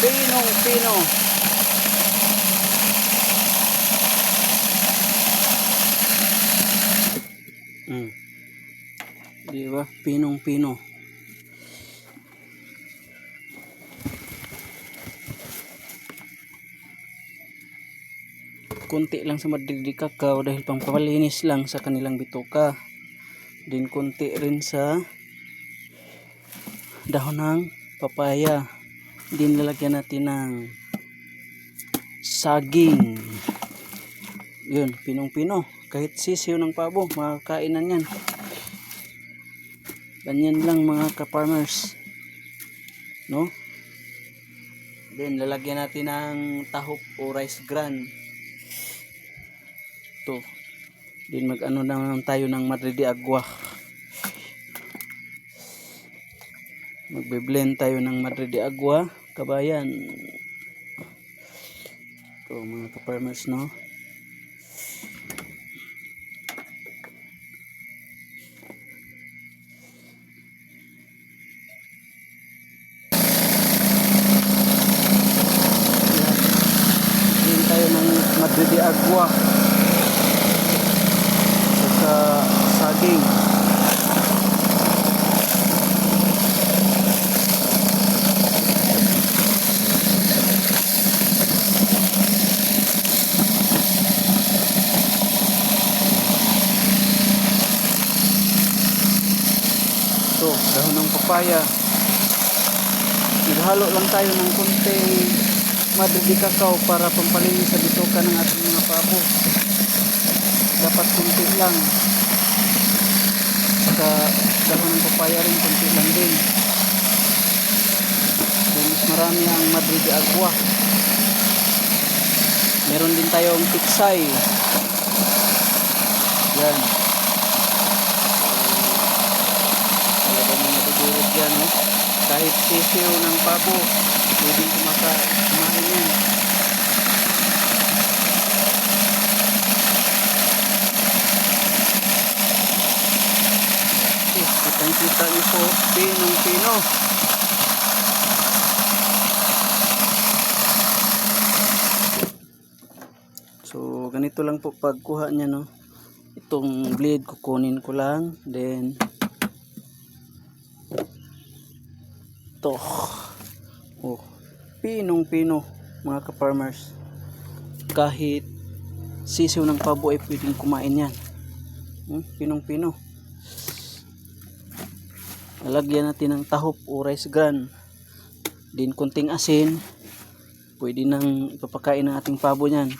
Pinong pino. Diba? Pinong pino. Kunti lang sa Madrid Cacao dahil pangpapalinis lang sa kanilang bituka. Din kunti rin sa dahon ng papaya. Din lalagyan natin ng saging. Yun, pinong pino. Kahit sisiw ng pabo, makakainan yan. Ganyan lang mga ka-farmers. No? Then lalagyan natin ng tahop o rice bran. To. Din mag-ano naman tayo ng Madre de Agua. Magbe-blend tayo ng Madre de Agua, kabayan. To mga ka-farmers, no? Blend tayo ng Madre de Agua sa saging. Ito, dahon ng papaya. Naghalo lang tayo ng konting Madre de Cacao para pampalinis sa bituka ng ating mga pabo. Dapat konti lang. Sa dahon ng papaya rin, konti lang din. Then, mas marami ang Madre de Agua. Meron din tayong tiksay. Yan. Talagang madudurog yan, no? Kahit sisiw ng pabo, pwedeng kumain yan. Kitang-kita niyo po, pinong pino. So, ganito lang po pagkuha niya, no? Itong blade kukunin ko lang, then to. Oh, pinong pino, mga ka-farmers. Kahit sisiw ng pabo ay pwedeng kumain yan. Pinong pino. Lalagyan natin ng tahop o rice bran. Din kunting asin. Pwede nang ipapakain ng ating pabo niyan.